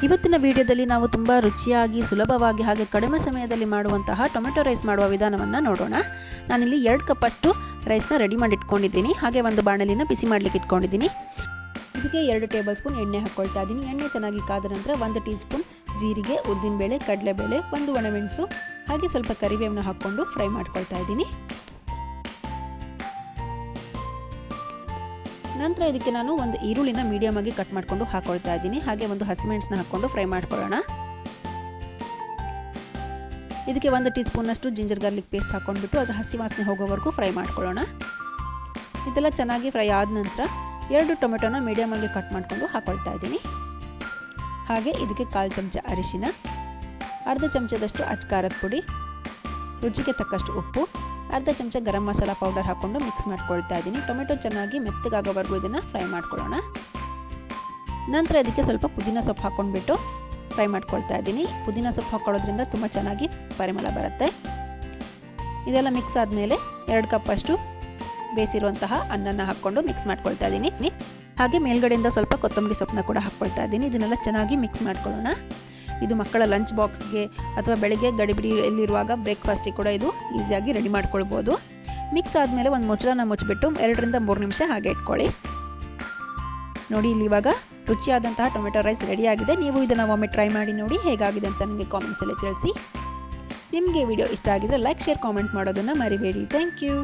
ಇವತ್ತಿನ ವಿಡಿಯೋದಲ್ಲಿ ನಾವು ತುಂಬ ರುಚಿಯಾಗಿ ಸುಲಭವಾಗಿ ಹಾಗೆ ಕಡಿಮೆ ಸಮಯದಲ್ಲಿ ಮಾಡುವಂತಹ ಟೊಮೆಟೊ ರೈಸ್ ಮಾಡುವ ವಿಧಾನವನ್ನು ನೋಡೋಣ. ನಾನಿಲ್ಲಿ 2 ಕಪ್ ಅಷ್ಟು ರೈಸ್ನ ರೆಡಿ ಮಾಡಿ ಇಟ್ಕೊಂಡಿದ್ದೀನಿ. ಹಾಗೆ ಒಂದು ಬಾಣಲಿನ ಬಿಸಿ ಮಾಡಲಿಕ್ಕೆ ಇಟ್ಕೊಂಡಿದ್ದೀನಿ. ಇದಕ್ಕೆ 2 ಟೇಬಲ್ ಸ್ಪೂನ್ ಎಣ್ಣೆ ಹಾಕ್ಕೊಳ್ತಾ ಇದ್ದೀನಿ. ಎಣ್ಣೆ ಚೆನ್ನಾಗಿ ಕಾದ ನಂತರ 1 ಟೀ ಸ್ಪೂನ್ ಜೀರಿಗೆ, ಉದ್ದಿನಬೇಳೆ, ಕಡಲೆಬೇಳೆ, 1 ಒಣಮೆಣಸು ಹಾಗೆ ಸ್ವಲ್ಪ ಕರಿಬೇವನ್ನ ಹಾಕ್ಕೊಂಡು ಫ್ರೈ ಮಾಡ್ಕೊಳ್ತಾ ಇದ್ದೀನಿ. ನಂತರ ಇದಕ್ಕೆ ನಾನು ಒಂದು ಈರುಳ್ಳಿನ ಮೀಡಿಯಮ್ ಆಗಿ ಕಟ್ ಮಾಡಿಕೊಂಡು ಹಾಕೊಳ್ತಾ ಇದ್ದೀನಿ. ಹಾಗೆ ಒಂದು ಹಸಿಮೆಣಸನ್ನ ಹಾಕ್ಕೊಂಡು ಫ್ರೈ ಮಾಡ್ಕೊಳ್ಳೋಣ. ಇದಕ್ಕೆ 1 ಟೀ ಸ್ಪೂನಷ್ಟು ಜಿಂಜರ್ ಗಾರ್ಲಿಕ್ ಪೇಸ್ಟ್ ಹಾಕ್ಕೊಂಡ್ಬಿಟ್ಟು ಅದರ ಹಸಿ ವಾಸನೆ ಹೋಗೋವರೆಗೂ ಫ್ರೈ ಮಾಡ್ಕೊಳ್ಳೋಣ. ಇದೆಲ್ಲ ಚೆನ್ನಾಗಿ ಫ್ರೈ ಆದ ನಂತರ 2 ಟೊಮೆಟೊನ ಮೀಡಿಯಮ್ ಆಗಿ ಕಟ್ ಮಾಡಿಕೊಂಡು ಹಾಕೊಳ್ತಾ ಇದ್ದೀನಿ. ಹಾಗೆ ಇದಕ್ಕೆ 1/4 ಚಮಚ ಅರಿಶಿನ, ಅರ್ಧ ಚಮಚದಷ್ಟು ಅಚ್ಕಾರದ ಪುಡಿ, ರುಚಿಗೆ ತಕ್ಕಷ್ಟು ಉಪ್ಪು, ಅರ್ಧ ಚಮಚ ಗರಂ ಮಸಾಲ ಪೌಡರ್ ಹಾಕ್ಕೊಂಡು ಮಿಕ್ಸ್ ಮಾಡ್ಕೊಳ್ತಾ ಇದ್ದೀನಿ. ಟೊಮೆಟೊ ಚೆನ್ನಾಗಿ ಮೆತ್ತಗಾಗೋವರೆಗೂ ಇದನ್ನು ಫ್ರೈ ಮಾಡ್ಕೊಳ್ಳೋಣ. ನಂತರ ಇದಕ್ಕೆ ಸ್ವಲ್ಪ ಪುದೀನ ಸೊಪ್ಪು ಹಾಕ್ಕೊಂಡ್ಬಿಟ್ಟು ಫ್ರೈ ಮಾಡ್ಕೊಳ್ತಾ ಇದ್ದೀನಿ. ಪುದೀನ ಸೊಪ್ಪು ಹಾಕ್ಕೊಳ್ಳೋದ್ರಿಂದ ತುಂಬ ಚೆನ್ನಾಗಿ ಪರಿಮಳ ಬರುತ್ತೆ. ಇದೆಲ್ಲ ಮಿಕ್ಸ್ ಆದಮೇಲೆ 2 ಕಪ್ ಅಷ್ಟು ಬೇಯಿಸಿರುವಂತಹ ಅನ್ನನ ಹಾಕ್ಕೊಂಡು ಮಿಕ್ಸ್ ಮಾಡ್ಕೊಳ್ತಾ ಇದ್ದೀನಿ. ಹಾಗೆ ಮೇಲ್ಗಡೆಯಿಂದ ಸ್ವಲ್ಪ ಕೊತ್ತಂಬರಿ ಸೊಪ್ಪನ್ನ ಕೂಡ ಹಾಕ್ಕೊಳ್ತಾ ಇದ್ದೀನಿ. ಇದನ್ನೆಲ್ಲ ಚೆನ್ನಾಗಿ ಮಿಕ್ಸ್ ಮಾಡ್ಕೊಳ್ಳೋಣ. ಇದು ಮಕ್ಕಳ ಲಂಚ್ ಬಾಕ್ಸ್ಗೆ ಅಥವಾ ಬೆಳಗ್ಗೆ ಗಡಿಬಿಡಿಯಲ್ಲಿರುವಾಗ ಬ್ರೇಕ್ಫಾಸ್ಟಿಗೆ ಕೂಡ ಇದು ಈಸಿಯಾಗಿ ರೆಡಿ ಮಾಡ್ಕೊಳ್ಬೋದು. ಮಿಕ್ಸ್ ಆದಮೇಲೆ ಒಂದು ಮುಚ್ಚಳನ ಮುಚ್ಚಿಬಿಟ್ಟು 2 ರಿಂದ 3 ನಿಮಿಷ ಹಾಗೆ ಇಟ್ಕೊಳ್ಳಿ. ನೋಡಿ, ಇಲ್ಲಿ ಇವಾಗ ರುಚಿಯಾದಂತಹ ಟೊಮೆಟೊ ರೈಸ್ ರೆಡಿಯಾಗಿದೆ. ನೀವು ಇದನ್ನು ಒಮ್ಮೆ ಟ್ರೈ ಮಾಡಿ ನೋಡಿ ಹೇಗಾಗಿದೆ ಅಂತ ನನಗೆ ಕಾಮೆಂಟ್ಸಲ್ಲಿ ತಿಳಿಸಿ. ನಿಮಗೆ ವಿಡಿಯೋ ಇಷ್ಟ ಆಗಿದ್ರೆ ಲೈಕ್, ಶೇರ್, ಕಾಮೆಂಟ್ ಮಾಡೋದನ್ನು ಮರಿಬೇಡಿ. Thank you.